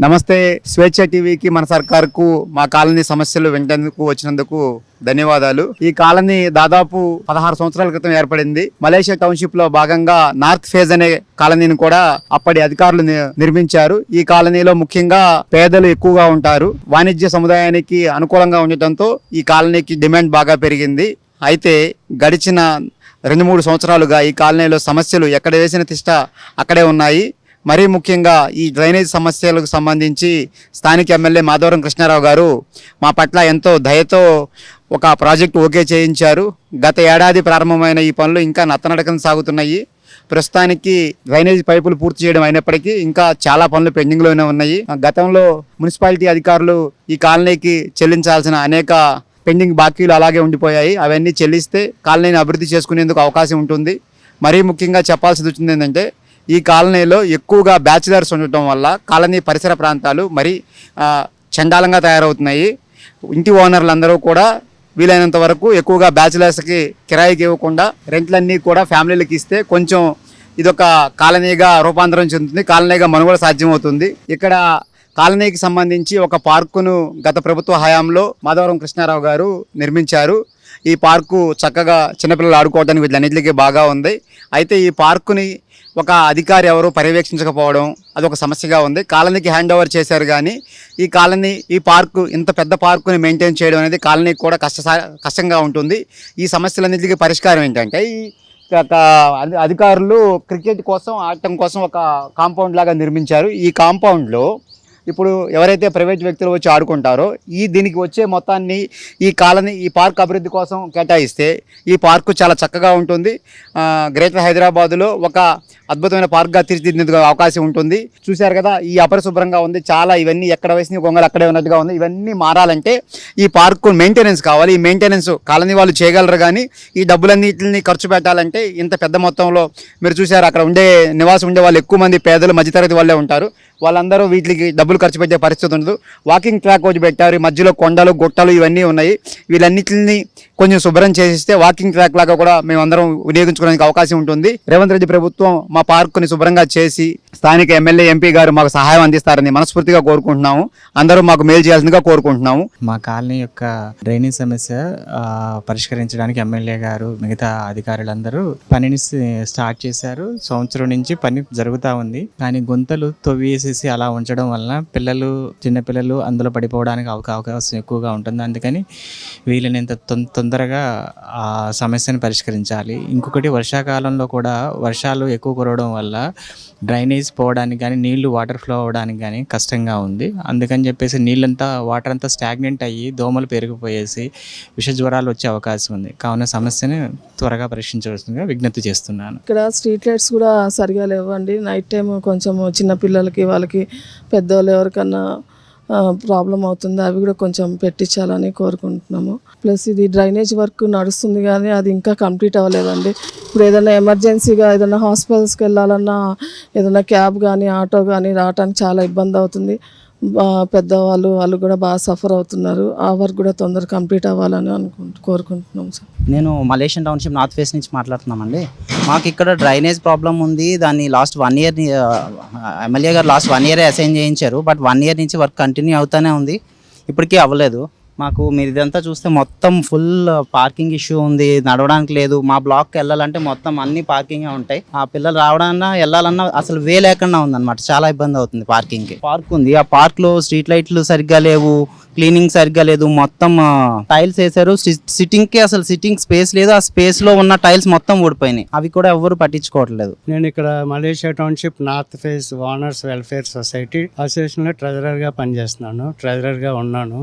నమస్తే. స్వేచ్ఛ టీవీకి మన సర్కార్కు మా కాలనీ సమస్యలు వెంటనేందుకు వచ్చినందుకు ధన్యవాదాలు. ఈ కాలనీ దాదాపు 16 సంవత్సరాల క్రితం ఏర్పడింది. మలేషియా టౌన్షిప్ లో భాగంగా నార్త్ ఫేజ్ అనే కాలనీని కూడా అప్పటి అధికారులు నిర్మించారు. ఈ కాలనీలో ముఖ్యంగా పేదలు ఎక్కువగా ఉంటారు. వాణిజ్య సముదాయానికి అనుకూలంగా ఉండటంతో ఈ కాలనీకి డిమాండ్ బాగా పెరిగింది. అయితే గడిచిన 2-3 సంవత్సరాలుగా ఈ కాలనీలో సమస్యలు ఎక్కడ వేసిన తిష్ట అక్కడే ఉన్నాయి. మరీ ముఖ్యంగా ఈ డ్రైనేజ్ సమస్యలకు సంబంధించి స్థానిక ఎమ్మెల్యే మాధవరం కృష్ణారావు గారు మా పట్ల ఎంతో దయతో ఒక ప్రాజెక్టు ఓకే చేయించారు. గత ఏడాది ప్రారంభమైన ఈ పనులు ఇంకా నత్తనడకన సాగుతున్నాయి. ప్రస్తుతానికి డ్రైనేజ్ పైపులు పూర్తి చేయడం అయినప్పటికీ ఇంకా చాలా పనులు పెండింగ్లోనే ఉన్నాయి. గతంలో మున్సిపాలిటీ అధికారులు ఈ కాలనీకి చెల్లించాల్సిన అనేక పెండింగ్ బాకీలు అలాగే ఉండిపోయాయి. అవన్నీ చెల్లిస్తే కాలనీని అభివృద్ధి చేసుకునేందుకు అవకాశం ఉంటుంది. మరీ ముఖ్యంగా చెప్పాల్సి వచ్చింది ఏంటంటే ఈ కాలనీలో ఎక్కువగా బ్యాచిలర్స్ ఉండటం వల్ల కాలనీ పరిసర ప్రాంతాలు మరీ చండాలంగా తయారవుతున్నాయి. ఇంటి ఓనర్లందరూ కూడా వీలైనంత వరకు ఎక్కువగా బ్యాచిలర్స్కి కిరాయికి ఇవ్వకుండా రెంట్లన్నీ కూడా ఫ్యామిలీలకు ఇస్తే కొంచెం ఇదొక కాలనీగా రూపాంతరం చెందుతుంది, కాలనీగా మనుగడ సాధ్యమవుతుంది. ఇక్కడ కాలనీకి సంబంధించి ఒక పార్కును గత ప్రభుత్వ హయాంలో మాధవరం కృష్ణారావు గారు నిర్మించారు. ఈ పార్కు చక్కగా చిన్నపిల్లలు ఆడుకోవడానికి వీటిలన్నింటికి బాగా ఉంది. అయితే ఈ పార్కుని ఒక అధికారి ఎవరు పర్యవేక్షించకపోవడం అదొక సమస్యగా ఉంది. కాలనీకి హ్యాండ్ ఓవర్ చేశారు, కానీ ఈ పార్కు ఇంత పెద్ద పార్కుని మెయింటైన్ చేయడం అనేది కాలనీకి కూడా కష్టంగా ఉంటుంది. ఈ సమస్యలన్నింటికి పరిష్కారం ఏంటంటే ఈ అధికారులు క్రికెట్ కోసం ఆడటం కోసం ఒక కాంపౌండ్ లాగా నిర్మించారు. ఈ కాంపౌండ్లో ఇప్పుడు ఎవరైతే ప్రైవేట్ వ్యక్తులు వచ్చి ఆడుకుంటారో దీనికి వచ్చే మొత్తాన్ని ఈ పార్క్ అభివృద్ధి కోసం కేటాయిస్తే ఈ పార్కు చాలా చక్కగా ఉంటుంది. గ్రేటర్ హైదరాబాదులో ఒక అద్భుతమైన పార్క్గా తీర్చిదిద్దేందుకు అవకాశం ఉంటుంది. చూశారు కదా, ఈ అపరిశుభ్రంగా ఉంది చాలా. ఇవన్నీ ఎక్కడ వేసిన గొంగలు అక్కడే ఉన్నట్టుగా ఉంది. ఇవన్నీ మారాలంటే ఈ పార్కు మెయింటెనెన్స్ కావాలి. ఈ మెయింటెనెన్స్ కాలనీ వాళ్ళు చేయగలరు, కానీ ఈ డబ్బులన్నింటిని ఖర్చు పెట్టాలంటే ఇంత పెద్ద మొత్తంలో మీరు చూశారు అక్కడ నివాసం ఉండే వాళ్ళు ఎక్కువ మంది పేదలు మధ్యతరగతి వాళ్ళే ఉంటారు. వాళ్ళందరూ వీటికి డబ్బులు ఖర్చు పెట్టే పరిస్థితి ఉండదు. వాకింగ్ ట్రాక్ వచ్చి పెట్టారు, మధ్యలో కొండలు గుట్టలు ఇవన్నీ ఉన్నాయి. వీళ్ళన్నింటినీ కొంచెం శుభ్రం చేసిస్తే వాకింగ్ ట్రాక్ లాగా కూడా మేమందరం వినియోగించుకోవడానికి అవకాశం ఉంటుంది. రేవంత్ రెడ్డి ప్రభుత్వం మా పార్కుని శుభ్రంగా చేసి స్థానిక ఎమ్మెల్యే ఎంపీ గారు మాకు సహాయం అందిస్తారని మనస్ఫూర్తిగా కోరుకుంటున్నాము. అందరూ మాకు మేలు చేయాల్సిందిగా కోరుకుంటున్నాము. మా కాలనీ యొక్క డ్రైనేజ్ సమస్య పరిష్కరించడానికి ఎమ్మెల్యే గారు మిగతా అధికారులందరూ పనిని స్టార్ట్ చేశారు. సంవత్సరం నుంచి పని జరుగుతూ ఉంది, కానీ గుంతలు తవ్వేసేసి అలా ఉంచడం వలన చిన్నపిల్లలు అందులో పడిపోవడానికి అవకాశం ఎక్కువగా ఉంటుంది. అందుకని వీలైనంత తొందరగా ఆ సమస్యను పరిష్కరించాలి. ఇంకొకటి, వర్షాకాలంలో కూడా వర్షాలు ఎక్కువ కురవడం వల్ల డ్రైనేజ్ పోవడానికి కానీ వాటర్ ఫ్లో అవ్వడానికి కానీ కష్టంగా ఉంది. అందుకని చెప్పేసి వాటర్ అంతా స్టాగ్నెంట్ అయ్యి దోమలు పెరిగిపోయేసి విష జ్వరాలు వచ్చే అవకాశం ఉంది. కావున సమస్యను త్వరగా పరిష్కరించవలసిందిగా విజ్ఞప్తి చేస్తున్నాను. ఇక్కడ స్ట్రీట్ లైట్స్ కూడా సరిగా లేవండి. నైట్ టైం కొంచెం చిన్నపిల్లలకి వాళ్ళకి పెద్దవాళ్ళు ఎవరికన్నా ప్రాబ్లం అవుతుంది. అవి కూడా కొంచెం పెట్టించాలని కోరుకుంటున్నాము. ప్లస్ ఇది డ్రైనేజ్ వర్క్ నడుస్తుంది, కానీ అది ఇంకా కంప్లీట్ అవ్వలేదండి. ఇప్పుడు ఏదైనా ఎమర్జెన్సీగా ఏదైనా హాస్పిటల్స్కి వెళ్ళాలన్నా ఏదైనా క్యాబ్ కానీ ఆటో కానీ రావడానికి చాలా ఇబ్బంది అవుతుంది. వాళ్ళు కూడా బాగా సఫర్ అవుతున్నారు. ఆ వర్క్ కూడా తొందరగా కంప్లీట్ అవ్వాలని కోరుకుంటున్నాం సార్. నేను మలేషియన్ టౌన్షిప్ నార్త్ ఫేస్ నుంచి మాట్లాడుతున్నామండి. మాకు ఇక్కడ డ్రైనేజ్ ప్రాబ్లం ఉంది. దాన్ని లాస్ట్ 1 ఇయర్ ఎమ్మెల్యే గారు లాస్ట్ 1 ఇయర్ అసైన్ చేయించారు. బట్ 1 ఇయర్ నుంచి వర్క్ కంటిన్యూ అవుతూనే ఉంది, ఇప్పటికీ అవ్వలేదు. మాకు మీరు ఇదంతా చూస్తే మొత్తం ఫుల్ పార్కింగ్ ఇష్యూ ఉంది, నడవడానికి లేదు. మా బ్లాక్కి వెళ్ళాలంటే మొత్తం అన్ని పార్కింగ్ ఉంటాయి. ఆ పిల్లలు రావడాన్నా వెళ్ళాలన్నా అసలు వే లేకుండా ఉందన్నమాట. చాలా ఇబ్బంది అవుతుంది పార్కింగ్కి. పార్క్ ఉంది, ఆ పార్క్లో స్ట్రీట్ లైట్లు సరిగ్గా లేవు, క్లీనింగ్ సరిగ్గా లేదు, మొత్తం టైల్స్ వేసారు. సిట్టింగ్కి అసలు సిట్టింగ్ స్పేస్ లేదు. ఆ స్పేస్లో ఉన్న టైల్స్ మొత్తం ఊడిపోయినాయి. అవి కూడా ఎవరు పట్టించుకోవట్లేదు. నేను ఇక్కడ Malaysia township north phase owners welfare society అసోసియేషన్లో ట్రెజరర్గా పనిచేస్తున్నాను, ట్రెజరర్గా ఉన్నాను.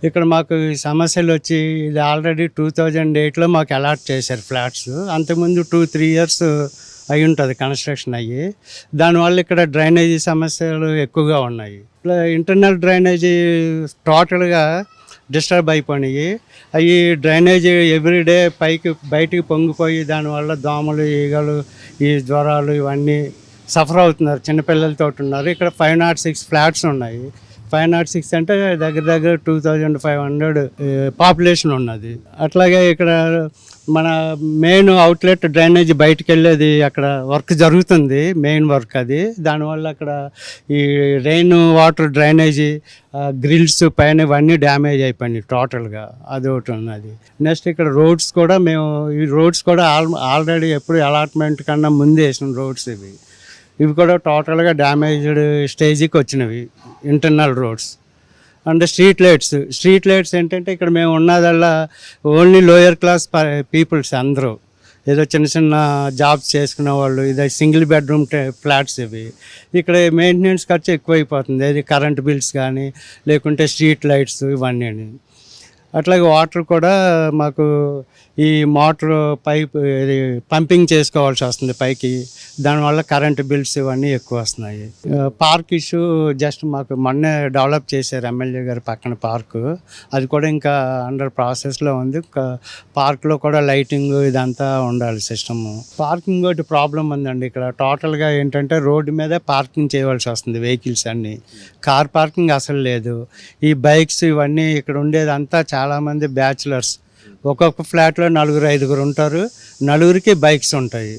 ఇక్కడ మాకు సమస్యలు వచ్చి ఇది ఆల్రెడీ 2008లో మాకు అలాట్ చేశారు ఫ్లాట్స్. అంతకుముందు 2-3 ఇయర్స్ అయి ఉంటుంది కన్స్ట్రక్షన్ అయ్యి. దానివల్ల ఇక్కడ డ్రైనేజీ సమస్యలు ఎక్కువగా ఉన్నాయి. ఇంటర్నల్ డ్రైనేజీ టోటల్గా డిస్టర్బ్ అయిపోయినాయి. అవి డ్రైనేజీ ఎవ్రీడే బయటికి పొంగిపోయి దానివల్ల దోమలు, ఈగలు, ఈ జ్వరాలు ఇవన్నీ సఫర్ అవుతున్నారు. చిన్నపిల్లలతో ఉన్నారు. ఇక్కడ 506 ఫ్లాట్స్ ఉన్నాయి. 506 అంటే దగ్గర దగ్గర 2500 పాపులేషన్ ఉన్నది. అట్లాగే ఇక్కడ మన మెయిన్ అవుట్లెట్ డ్రైనేజ్ బయటకు వెళ్ళేది అక్కడ వర్క్ జరుగుతుంది, మెయిన్ వర్క్ అది. దానివల్ల అక్కడ ఈ రెయిన్ వాటర్ డ్రైనేజీ గ్రిల్స్ పైన ఇవన్నీ డ్యామేజ్ అయిపోయినాయి టోటల్గా, అది ఒకటి ఉన్నది. నెక్స్ట్ ఇక్కడ రోడ్స్ కూడా ఈ రోడ్స్ కూడా ఆల్రెడీ ఎప్పుడు అలాట్మెంట్ కన్నా ముందే వేసిన రోడ్స్ ఇవి కూడా టోటల్గా డ్యామేజ్డ్ స్టేజ్కి వచ్చినవి internal roads. And street lights ఏంటంటే ఇక్కడ మేము ఉన్నదల్లా ఓన్లీ లోయర్ క్లాస్ పీపుల్స్ అందరూ, ఏదో చిన్న చిన్న జాబ్స్ చేసుకునే వాళ్ళు, ఇది సింగిల్ బెడ్రూమ్ ఫ్లాట్స్ ఇవి. ఇక్కడ మెయింటెనెన్స్ ఖర్చు ఎక్కువైపోతుంది, అది కరెంట్ బిల్స్ కానీ లేకుంటే స్ట్రీట్ లైట్స్ ఇవన్నీ. అట్లాగే వాటర్ కూడా మాకు ఈ మోటార్ పైప్ ఇది పంపింగ్ చేసుకోవాల్సి వస్తుంది పైకి, దానివల్ల కరెంటు బిల్స్ ఇవన్నీ ఎక్కువ వస్తున్నాయి. పార్క్ ఇష్యూ జస్ట్ మాకు మొన్నే డెవలప్ చేశారు ఎమ్మెల్యే గారి పక్కన పార్కు, అది కూడా ఇంకా అండర్ ప్రాసెస్లో ఉంది. పార్క్లో కూడా లైటింగ్ ఇదంతా ఉండాలి సిస్టమ్. పార్కింగ్ ఒకటి ప్రాబ్లం ఉందండి ఇక్కడ. టోటల్గా ఏంటంటే రోడ్డు మీద పార్కింగ్ చేయవలసి వస్తుంది వెహికల్స్ అన్నీ, కార్ పార్కింగ్ అసలు లేదు. ఈ బైక్స్ ఇవన్నీ ఇక్కడ ఉండేదంతా చాలామంది బ్యాచులర్స్, ఒక్కొక్క ఫ్లాట్లో 4-5 ఉంటారు, నలుగురికి బైక్స్ ఉంటాయి.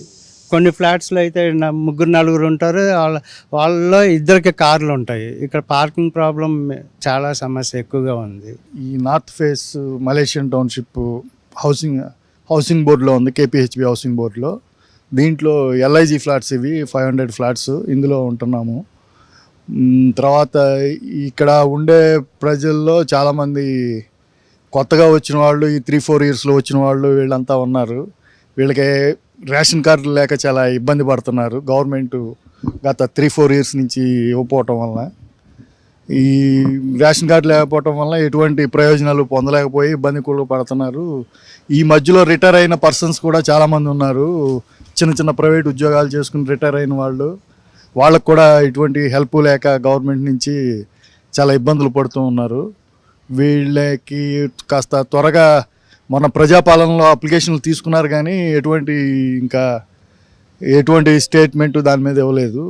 కొన్ని ఫ్లాట్స్లో అయితే 3-4 ఉంటారు, వాళ్ళలో 2 కార్లు ఉంటాయి. ఇక్కడ పార్కింగ్ ప్రాబ్లం చాలా సమస్య ఎక్కువగా ఉంది. ఈ north face Malaysian township housing బోర్డులో ఉంది, కేపీహెచ్బి హౌసింగ్ బోర్డులో. దీంట్లో ఎల్ఐజీ ఫ్లాట్స్ ఇవి 500 ఫ్లాట్స్ ఇందులో ఉంటున్నాము. తర్వాత ఇక్కడ ఉండే ప్రజల్లో చాలామంది కొత్తగా వచ్చిన వాళ్ళు, ఈ 3-4 ఇయర్స్లో వచ్చిన వాళ్ళు వీళ్ళంతా ఉన్నారు. వీళ్ళకి రేషన్ కార్డులు లేక చాలా ఇబ్బంది పడుతున్నారు. గవర్నమెంట్ గత 3-4 ఇయర్స్ నుంచి ఇవ్వకపోవటం వల్ల, ఈ రేషన్ కార్డు లేకపోవటం వల్ల ఎటువంటి ప్రయోజనాలు పొందలేకపోయి ఇబ్బంది కూడా పడుతున్నారు. ఈ మధ్యలో రిటైర్ అయిన పర్సన్స్ కూడా చాలామంది ఉన్నారు, చిన్న చిన్న ప్రైవేట్ ఉద్యోగాలు చేసుకుని రిటైర్ అయిన వాళ్ళు. వాళ్ళకు కూడా ఎటువంటి హెల్ప్ లేక గవర్నమెంట్ నుంచి చాలా ఇబ్బందులు పడుతూ ఉన్నారు. వీళ్ళకి కాస్త త్వరగా మన ప్రజాపాలనలో అప్లికేషన్లు తీసుకున్నారు కానీ ఎటువంటి స్టేట్మెంట్ దాని మీద ఇవ్వలేదు.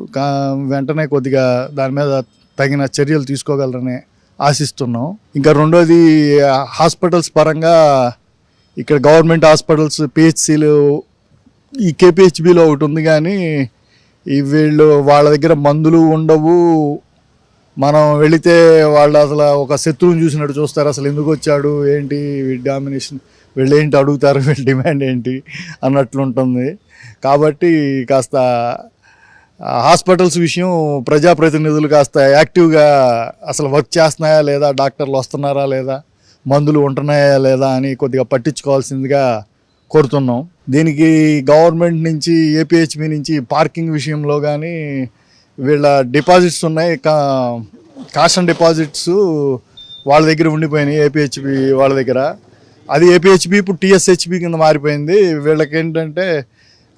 వెంటనే కొద్దిగా దాని మీద తగిన చర్యలు తీసుకోగలరని ఆశిస్తున్నాం. ఇంకా రెండోది హాస్పిటల్స్ పరంగా ఇక్కడ గవర్నమెంట్ హాస్పిటల్స్ పిహెచ్సిలు ఈ కేపీహెచ్బిలో ఒకటి ఉంది కానీ వాళ్ళ దగ్గర మందులు ఉండవు. మనం వెళితే వాళ్ళు అసలు ఒక శత్రువుని చూసినట్టు చూస్తారు. అసలు ఎందుకు వచ్చాడు, ఏంటి డామినేషన్, వీళ్ళు ఏంటి అడుగుతారు, వీళ్ళ డిమాండ్ ఏంటి అన్నట్లుంటుంది. కాబట్టి కాస్త హాస్పిటల్స్ విషయం ప్రజాప్రతినిధులు కాస్త యాక్టివ్గా అసలు వర్క్ చేస్తున్నాయా లేదా, డాక్టర్లు వస్తున్నారా లేదా, మందులు ఉంటున్నాయా లేదా అని కొద్దిగా పట్టించుకోవాల్సిందిగా కోరుతున్నాం. దీనికి గవర్నమెంట్ నుంచి ఏపీహెచ్బి నుంచి పార్కింగ్ విషయంలో కానీ వీళ్ళ డిపాజిట్స్ ఉన్నాయి, కాషన్ డిపాజిట్స్ వాళ్ళ దగ్గర ఉండిపోయినాయి ఏపీహెచ్బి వాళ్ళ దగ్గర. అది ఏపీహెచ్బి ఇప్పుడు టీఎస్హెచ్బి కింద మారిపోయింది. వీళ్ళకి ఏంటంటే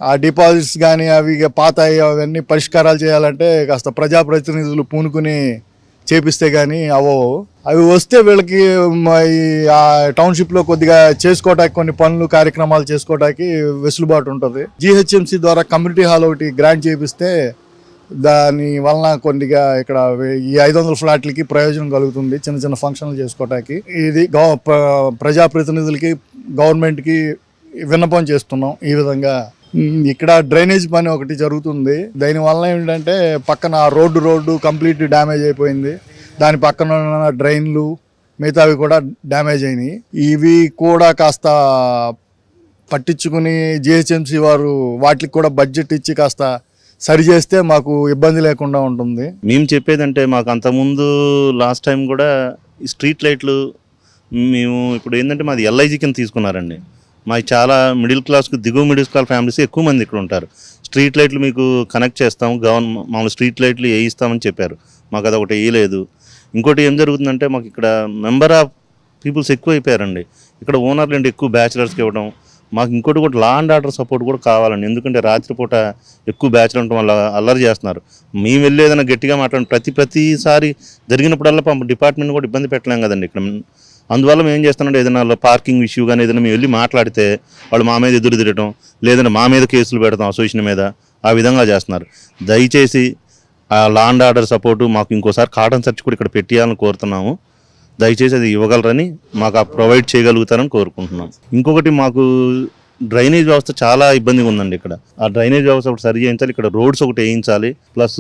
ఆ డిపాజిట్స్ కానీ అవి పాత అవన్నీ పరిష్కారాలు చేయాలంటే కాస్త ప్రజాప్రతినిధులు పూనుకుని చేపిస్తే కానీ అవి వస్తే వీళ్ళకి ఆ టౌన్షిప్లో కొద్దిగా చేసుకోవటానికి కొన్ని పనులు కార్యక్రమాలు చేసుకోవటానికి వెసులుబాటు ఉంటుంది. జిహెచ్ఎంసీ ద్వారా కమ్యూనిటీ హాల్ ఒకటి గ్రాంట్ చేపిస్తే దాని వలన కొద్దిగా ఇక్కడ ఈ 500 ఫ్లాట్లకి ప్రయోజనం కలుగుతుంది, చిన్న చిన్న ఫంక్షన్లు చేసుకోవటానికి. ఇది ప్రజాప్రతినిధులకి గవర్నమెంట్కి విన్నపం చేస్తున్నాం. ఈ విధంగా ఇక్కడ డ్రైనేజ్ పని ఒకటి జరుగుతుంది. దానివల్ల ఏంటంటే పక్కన రోడ్డు కంప్లీట్ డ్యామేజ్ అయిపోయింది. దాని పక్కన ఉన్న డ్రైన్లు మిగతావి కూడా డ్యామేజ్ అయినాయి. ఇవి కూడా కాస్త పట్టించుకుని జిహెచ్ఎంసీ వారు వాటికి కూడా బడ్జెట్ ఇచ్చి కాస్త సరి చేస్తే మాకు ఇబ్బంది లేకుండా ఉంటుంది. మేము చెప్పేదంటే మాకు అంతకుముందు లాస్ట్ టైం కూడా ఈ స్ట్రీట్ లైట్లు మేము ఇప్పుడు ఏంటంటే మాది ఎల్ఐజీ కింద తీసుకున్నారండి. మాకు చాలా దిగువ మిడిల్ క్లాస్ ఫ్యామిలీస్ ఎక్కువ మంది ఇక్కడ ఉంటారు. స్ట్రీట్ లైట్లు మీకు కనెక్ట్ చేస్తాం, మామూలు స్ట్రీట్ లైట్లు వేయిస్తామని చెప్పారు. మాకు అది ఒకటి వేయలేదు. ఇంకోటి ఏం జరుగుతుందంటే మాకు ఇక్కడ మెంబర్ ఆఫ్ పీపుల్స్ ఎక్కువ అయిపోయారండి. ఇక్కడ ఓనర్లు అంటే ఎక్కువ బ్యాచిలర్స్కి ఇవ్వడం. మాకు ఇంకోటి కూడా లా అండ్ ఆర్డర్ సపోర్ట్ కూడా కావాలండి. ఎందుకంటే రాత్రిపూట ఎక్కువ బ్యాచ్లు ఉండటం వల్ల అల్లరి చేస్తున్నారు. మేము వెళ్ళి ఏదైనా గట్టిగా మాట్లాడి ప్రతిసారి జరిగినప్పుడల్లా డిపార్ట్మెంట్ కూడా ఇబ్బంది పెట్టలేం కదండి ఇక్కడ. అందువల్ల మేము ఏం చేస్తామంటే ఏదైనా పార్కింగ్ ఇష్యూ కానీ ఏదైనా మేము వెళ్ళి మాట్లాడితే వాళ్ళు మా మీద ఎదురు తిరగటం, లేదంటే మా మీద కేసులు పెడతాం అసోసియేషన్ మీద, ఆ విధంగా చేస్తున్నారు. దయచేసి ఆ లా అండ్ ఆర్డర్ సపోర్టు మాకు ఇంకోసారి కాటన్ సర్చ్ కూడా ఇక్కడ పెట్టియాలని కోరుతున్నాము. దయచేసి అది ఇవ్వగలరని, మాకు ప్రొవైడ్ చేయగలుగుతారని కోరుకుంటున్నాం. ఇంకొకటి మాకు డ్రైనేజ్ వ్యవస్థ చాలా ఇబ్బందిగా ఉందండి. ఇక్కడ ఆ డ్రైనేజ్ వ్యవస్థ ఒకటి సరి చేయించాలి, ఇక్కడ రోడ్స్ ఒకటి వేయించాలి. ప్లస్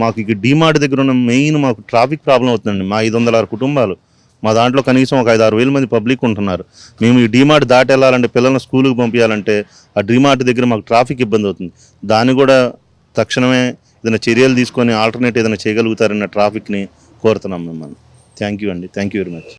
మాకు ఇక డిమార్ట్ దగ్గర ఉన్న మెయిన్ మాకు ట్రాఫిక్ ప్రాబ్లం అవుతుందండి. మా 506 కుటుంబాలు, మా దాంట్లో కనీసం ఒక 5-6 వేల మంది పబ్లిక్ ఉంటున్నారు. మేము ఈ డిమార్ట్ దాటి వెళ్ళాలంటే, పిల్లల్ని స్కూల్కి పంపించాలంటే ఆ డిమార్ట్ దగ్గర మాకు ట్రాఫిక్ ఇబ్బంది అవుతుంది. దాన్ని కూడా తక్షణమే ఏదైనా చర్యలు తీసుకొని ఆల్టర్నేట్ ఏదైనా చేయగలుగుతారన్న ట్రాఫిక్ని కోరుతున్నాం మిమ్మల్ని. థ్యాంక్ యూ అండి, థ్యాంక్ యూ వెరీ మచ్.